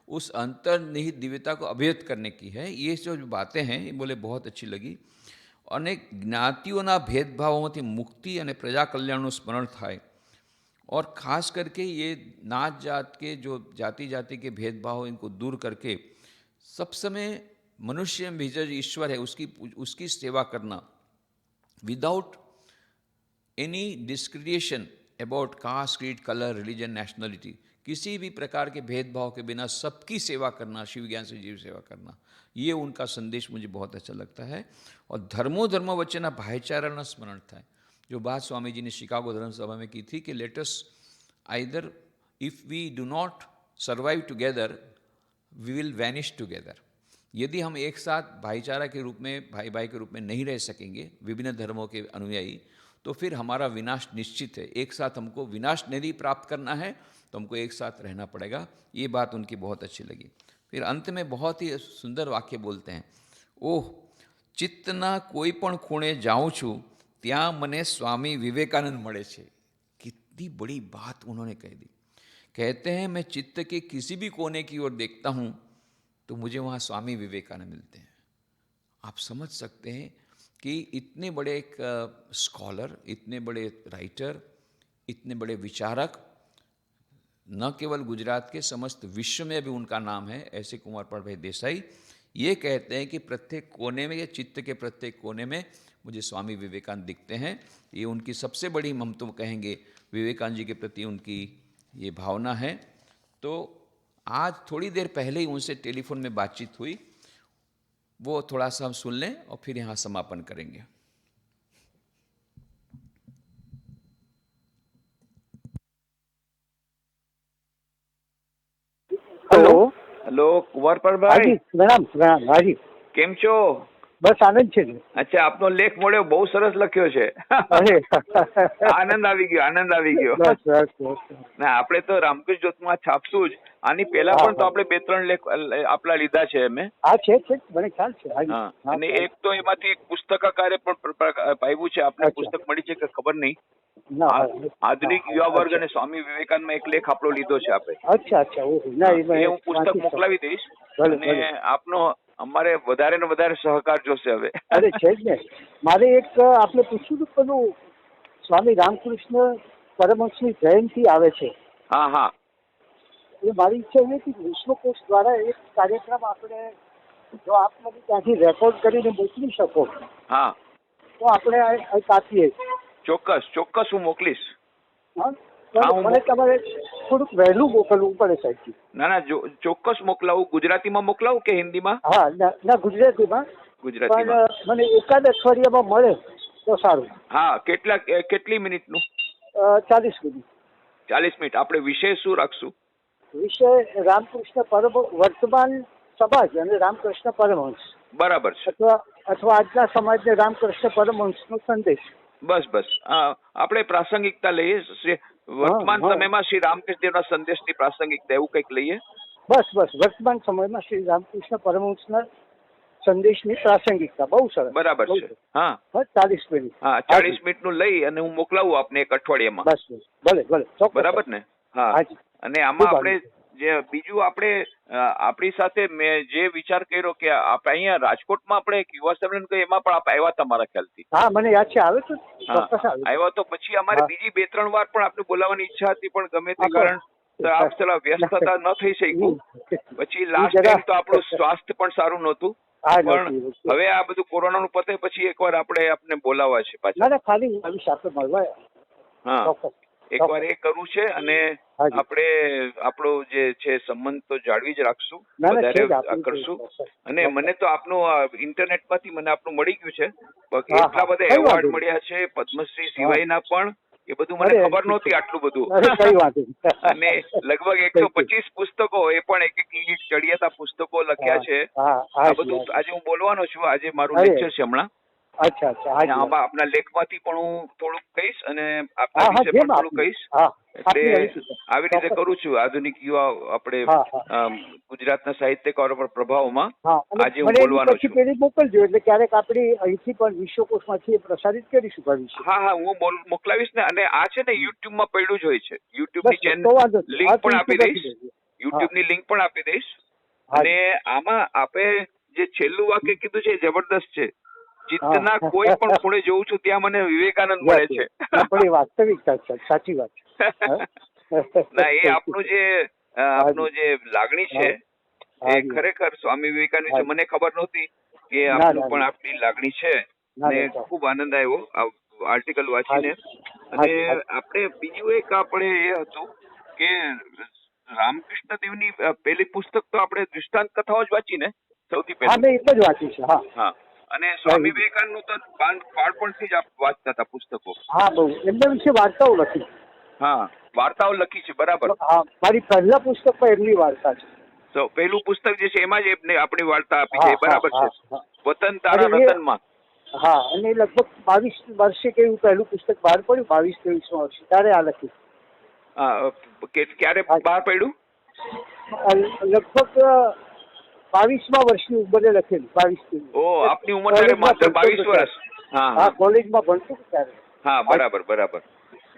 उस अंतर्निहित दिव्यता को अभिव्यक्त करने की है। ये जो बातें हैं ये बोले बहुत अच्छी लगी। अनेक ज्ञातिओना भेदभावों मुक्ति और प्रजा कल्याण स्मरण थाय, और ख़ास करके ये नाच जात के जो जाति जाति के भेदभाव इनको दूर करके सब समय मनुष्य में जो ईश्वर है उसकी सेवा करना without any discrimination about cast, creed, colour, religion, nationality, किसी भी प्रकार के भेदभाव के बिना सबकी सेवा करना, शिव ज्ञान से जीव सेवा करना, ये उनका संदेश मुझे बहुत अच्छा लगता है। और धर्मो धर्म वच्चेना भाईचाराना स्मरण था, जो बात स्वामी जी ने शिकागो धर्म सभा में की थी कि let us either if we do not survive together we will vanish together. यदि हम एक साथ भाईचारा के रूप में, भाई भाई के रूप में नहीं रह सकेंगे विभिन्न धर्मों के अनुयायी, तो फिर हमारा विनाश निश्चित है। एक साथ हमको विनाश नहीं प्राप्त करना है तो हमको एक साथ रहना पड़ेगा। ये बात उनकी बहुत अच्छी लगी। फिर अंत में बहुत ही सुंदर वाक्य बोलते हैं, ओह चित्तना कोई पण खूणे जाऊँ छूँ ત્યાં મને स्वामी विवेकानंद મળે છે। कितनी बड़ी बात उन्होंने कह दी। कहते हैं मैं चित्त के किसी भी कोने की ओर देखता हूँ तो मुझे वहाँ स्वामी विवेकानंद मिलते हैं। आप समझ सकते हैं कि इतने बड़े एक स्कॉलर, इतने बड़े राइटर, इतने बड़े विचारक, न केवल गुजरात के समस्त विश्व में भी उनका नाम है, ऐसे कुंवरपाल भाई देसाई ये कहते हैं कि प्रत्येक कोने में, या चित्त के प्रत्येक कोने में मुझे स्वामी विवेकानंद दिखते हैं। ये उनकी सबसे बड़ी, हम तो कहेंगे विवेकानंद जी के प्रति उनकी ये भावना है। तो आज थोड़ी देर पहले ही उनसे टेलीफोन में बातचीत हुई, वो थोड़ा सा हम सुन लें और फिर यहाँ समापन करेंगे। हेलो हेलो कुंवरपाल હાજી ભાઈ, પ્રણામ પ્રણામ હાજી કેમ છો? બસ આનંદ છે ને. અચ્છા, આપનો લેખ મળ્યો, બહુ સરસ લખ્યો છે. અરે આનંદ આવી ગયો, આનંદ આવી ગયો. બસ બસ બસ ના, આપણે તો રામકૃષ્ણ જ્યોતમાં છાપશું જ. આની પહેલા હા, પણ તો હા. આપણે બે ત્રણ લેખ આપણા લીધા છે અમે. હા છે મને ખ્યાલ છે હાજી હા, હા, અને હા. એક તો એમાંથી એક પુસ્તકાકારે પણ પાવ્યું છે. આપને અચ્છા. પુસ્તક મળી છે કે ખબર નહીં. ના, આ- હા, આધુનિક હા, યુવા વર્ગ અચ્છા. અને સ્વામી વિવેકાનંદમાં એક લેખ આપણો લીધો છે આપણે. અચ્છા અચ્છા ઓહો ના હા, એ હું પુસ્તક વાંચી શકું. મોકલાવી દઈશ. ભલે અને ભલે આપનો અમારે વધારે ને વધારે સહકાર જોશે હવે. અરે છે જ ને. મારે એક આપણે પૂછ્યું હતું પેલું સ્વામી રામકૃષ્ણ પરમહંસની જયંતિ આવે છે હા હા એ મારી ઈચ્છા એવી હતી કે વિશ્વકોશ દ્વારા એક કાર્યક્રમ આપણે જો આપ મને ત્યાંથી રેકોર્ડ કરીને મોકલી શકો હા, તો આપણે આપીએ. ચોક્કસ ચોક્કસ હું મોકલીશ. હા હા, હું મને તમારે થોડુંક વહેલું મોકલવું પડે સાહેબ. ના ના, ચોક્કસ મોકલાવું. ગુજરાતીમાં મોકલાવું કે હિન્દીમાં? હા ના ગુજરાતીમાં ગુજરાતીમાં. પણ મને એકાદ અઠવાડિયામાં મળે તો સારું. હા, કેટલી મિનિટનું? 40 મિનિટ. 40 મિનિટ. આપણે વિષય શું રાખશું? વિષય રામકૃષ્ણ વર્તમાન સમાજ અને રામકૃષ્ણ પરમહંસ, બરાબર છે. અથવા આજના સમાજને રામકૃષ્ણ પરમહંસનો સંદેશ. બસ બસ, આપણે પ્રાસંગિકતા લઈએ. વર્તમાન હા. સમયમાં શ્રી રામકૃષ્ણ દેવના સંદેશની પ્રાસંગિકતા, એવું કંઈક લઈએ. બસ વર્તમાન સમયમાં શ્રી રામકૃષ્ણ પરમહંસના સંદેશની પ્રાસંગિકતા. બહુ સરસ. બરાબર બહુ છે. સરસ. હા 40 મિનિટ. હા, 40 મિનિટનું લઈ અને હું મોકલાવું આપને એક અઠવાડિયામાં. બસ ભલે ચોક્કસ. બરાબર ને? હા. હાજી. અને આમાં ખૂબ આપણે જે બીજું આપણે આપણી સાથે મેં જે વિચાર કર્યો કે આપણે અહીંયા રાજકોટમાં આપણે એક યુવા સંમેલન કર્યું, એમાં પણ આપ આવ્યા હતા મારા ખ્યાલથી. હા મને યાદ છે. આવે તો હા, ચોક્કસ આવે. આવ્યા તો પછી અમારે હા. બીજી 2-3 વાર પણ આપને બોલાવવાની ઈચ્છા હતી, પણ ગમે તે હા, કારણ આપ સલા વ્યસ્તતા ન થઈ શક્યું. પછી લાસ્ટ ટાઈમ તો આપણું સ્વાસ્થ્ય પણ સારું નહોતું. હા પણ નથી. હવે આ બધું કોરોનાનું પતે પછી એકવાર આપણે આપને બોલાવવા છે પાછા. ના ખાલી આવીશ આપણે મળવા. હા, ચોક્કસ. એકવાર એ કરવું છે અને હાજી. આપણે આપણો જે છે સંબંધ તો જાળવી જ રાખશું, ના ના છે વધારે જ આપણું કરશું. ચોક્કસ, અને ચોક્કસ. મને તો આપનું ઇન્ટરનેટમાંથી મને આપનું મળી ગયું છે. બાકી હા, એટલા હા. બધા કઈ વાંધો એવોર્ડ નહીં. મળ્યા છે પદ્મશ્રી હા. સિવાયના પણ, એ બધું મને અરે, ખબર ઠીક નહોતી છે. આટલું બધું. અરે કઈ વાંધો નહીં. અને લગભગ Thank you. 125 પુસ્તકો, એ પણ એક ચડિયાતા પુસ્તકો લખ્યા હા, છે. હા, આ હાજી, બધું હાજી. આજે હું બોલવાનો છું, આજે મારું અરે. લેક્ચર છે હમણાં. અચ્છા અચ્છા, અને હાજી, હાજી. આમાં આપના લેખમાંથી પણ હું થોડુંક કહીશ અને આપના હા હા, વિશે જેમ પણ થોડું આપની. કહીશ. હા, એટલે આપની અનુકૂળતા. આવી રીતે ચોક્કસ. કરું છું. આધુનિક યુવા આપણે હા હા ગુજરાતના સાહિત્યકારો પર પ્રભાવમાં હા, અને આજે હું મને એની બોલવાનો પછી છું. પેલી મોકલજો, એટલે ક્યારેક આપણે અહીંથી પણ વિશ્વકોશમાંથી એ પ્રસારિત કરીશું ભવિષ્ય. હા હા, હું મોકલાવીશ ને. અને આ છે ને યુટ્યુબમાં પડ્યું જ હોય છે. બસ યુટ્યુબની તો વાંધો નહીં. લિંક હા, તો પણ એ આપી તો દઈશ. કરી દેજો. હા, યુટ્યુબની લિંક પણ આપી દઈશ. અને હાજી. આમાં આપે જે છેલ્લું વાક્ય કીધું છે એ જબરદસ્ત છે. ચિત્તના હા. કોઈ પણ ખૂણે જોઉં છું ત્યાં મને વિવેકાનંદ મળે યસ, છે. યસ. ના, પણ એ વાસ્તવિકતા છે, સાચી વાત છે. હા? ના, એ આપનું જે હાજી, આપનું જે લાગણી છે હા, એ હાજી, ખરેખર સ્વામી વિવેકાનંદ વિશે હાજી. મને ખબર નહોતી કે ના આપનું ના પણ ના આપની લાગણી છે. ના ને ના ચોક્કસ. ખૂબ આનંદ આવ્યો આ આર્ટિકલ વાંચીને. હાજી, અને હાજી, હાજી. આપણે બીજું એક આપણે એ હતું કે રામકૃષ્ણ દેવની પહેલી પુસ્તક તો આપણે દૃષ્ટાંત કથાઓ જ વાંચી ને સૌથી હા, પહેલું. મેં એક જ વાંચ્યું છે. હા હા. અને હા, સ્વામી વિવેકાનંદનું તો બાળપણથી જ આપ વાંચતા હતા પુસ્તકો. હા, બહુ એમના વિશે વાર્તાઓ લખી. હા, વાર્તાઓ લખી છે, બરાબર. હા, મારી પહેલા પુસ્તકમાં એમની વાર્તા છે. તો પહેલું પુસ્તક જે છે એમાં જ એમને આપણી વાર્તા આપી છે, હા એ હા બરાબર હા છે. હા. વતન અને તારા એ રતનમાં. હા, અને એ લગભગ 22 વર્ષે કે એવું પહેલું પુસ્તક બહાર પડ્યું, 22-23 વર્ષે ત્યારે આ લખ્યું. ક્યારે હા, બહાર પડ્યું? લગભગ 22મા વર્ષની ઉંમરે લખેલું. 22 ઓ, આપની ઉંમર ત્યારે માત્ર 22 વર્ષ. હા હા, હા કોલેજમાં ભણતો હતો ત્યારે. હા, હા બરાબર બરાબર.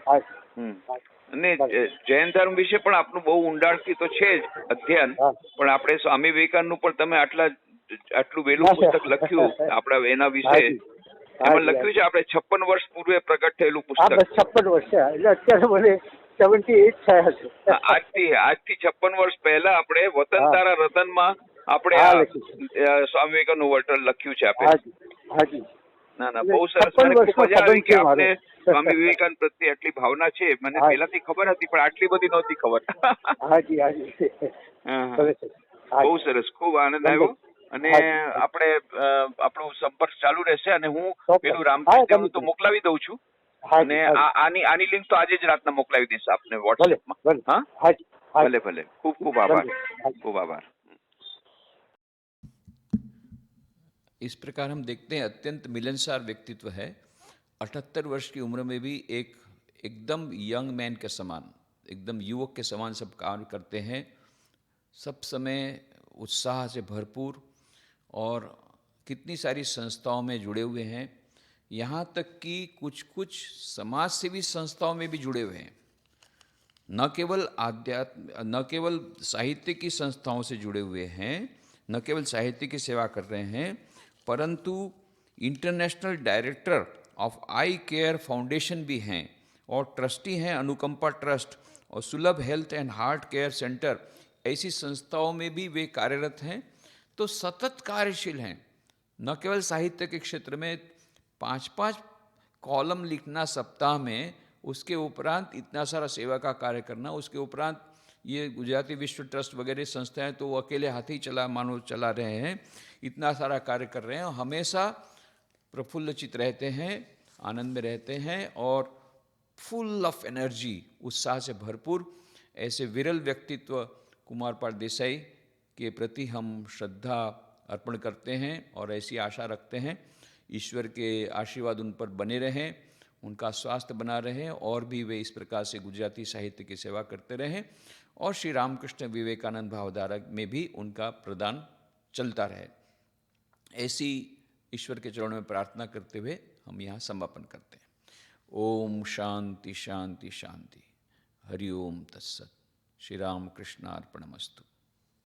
હા હમ. હા અને બરાબર. જૈન ધર્મ વિશે પણ આપનું બહુ ઊંડાણથી તો છે જ અધ્યયન. હા. પણ આપણે સ્વામી વિવેકાનંદનું પણ તમે આટલું વહેલું ના, પુસ્તક લખ્યું આપણા એના વિશે. હાજી એમાં હાજી લખ્યું હાજી. છે આપણે 56 વર્ષ પૂર્વે પ્રગટ થયેલું હા, પુસ્તક. બસ 56 વર્ષ છે. એટલે અત્યારે મને 78 થયા છે. હા, આજથી 56 વર્ષ પહેલા આપણે વતન હા તારા રતનમાં આપણે હા, લખ્યું છે. સ્વામી વિવેકાનંદનું વર્તન લખ્યું છે આપે. હાજી હાજી. ના ના, એટલે બહુ સરસ. 56 મને ખૂબ વર્ષનો મજા આવી સંબંધ કે છે મારો. આપને સ્વામી વિવેકાનંદ પ્રત્યે આટલી ભાવના છે. મને હા પહેલાથી ખબર હતી પણ આટલી બધી નહોતી ખબર. હાજી હાજી. હા હા, સરસ છે. બહુ હાજી. સરસ, ખૂબ આનંદ ગમે. આવ્યો. અને હાજી હાજી. આપણે આપણો સંપર્ક ચાલુ રહેશે. અને હું ચોક્કસ. પેલું હા, રામકૃષ્ણ ગમે દેવનું તો તે. મોકલાવી દઉં છું. અને હાજી હાજી. આની લિંક તો આજે જ રાતના મોકલાવી દઈશ આપને ભલે વોટ્સએપમાં. ભલે. હા, હાજી ભલે હાજી. ભલે. ખૂબ ખૂબ આભાર. ગમે. હાજી. ખૂબ આભાર. इस प्रकार हम देखते हैं अत्यंत मिलनसार व्यक्तित्व है। 78 वर्ष की उम्र में भी एकदम यंग मैन के समान, एकदम युवक के समान सब कार्य करते हैं। सब समय उत्साह से भरपूर और कितनी सारी संस्थाओं में जुड़े हुए हैं। यहाँ तक कि कुछ कुछ समाज सेवी संस्थाओं में भी जुड़े हुए हैं। न केवल साहित्य की संस्थाओं से जुड़े हुए हैं, न केवल साहित्य की सेवा कर रहे हैं, परंतु international director of I care foundation भी हैं और ट्रस्टी हैं अनुकंपा ट्रस्ट और सुलभ health and heart care centre. ऐसी संस्थाओं में भी वे कार्यरत हैं। तो सतत कार्यशील हैं। न केवल साहित्य के क्षेत्र में 5-5 कॉलम लिखना सप्ताह में, उसके उपरांत इतना सारा सेवा का कार्य करना, उसके उपरांत ये गुजराती विश्व ट्रस्ट वगैरह संस्थाएं तो वो अकेले हाथ ही चला रहे हैं। इतना सारा कार्य कर रहे हैं, हमेशा प्रफुल्लचित रहते हैं, आनंद में रहते हैं और फुल ऑफ एनर्जी, उत्साह से भरपूर। ऐसे विरल व्यक्तित्व कुमारपाल देसाई के प्रति हम श्रद्धा अर्पण करते हैं और ऐसी आशा रखते हैं ईश्वर के आशीर्वाद उन पर बने रहें, उनका स्वास्थ्य बना रहे और भी वे इस प्रकार से गुजराती साहित्य की सेवा करते रहें और श्री रामकृष्ण विवेकानंद भावधारा में भी उनका प्रदान चलता रहे। ऐसी ईश्वर के चरणों में प्रार्थना करते हुए हम यहाँ समापन करते हैं। ओम शांति शांति शांति। हरि ओम तत्सत। श्री राम कृष्णार्पणमस्तु।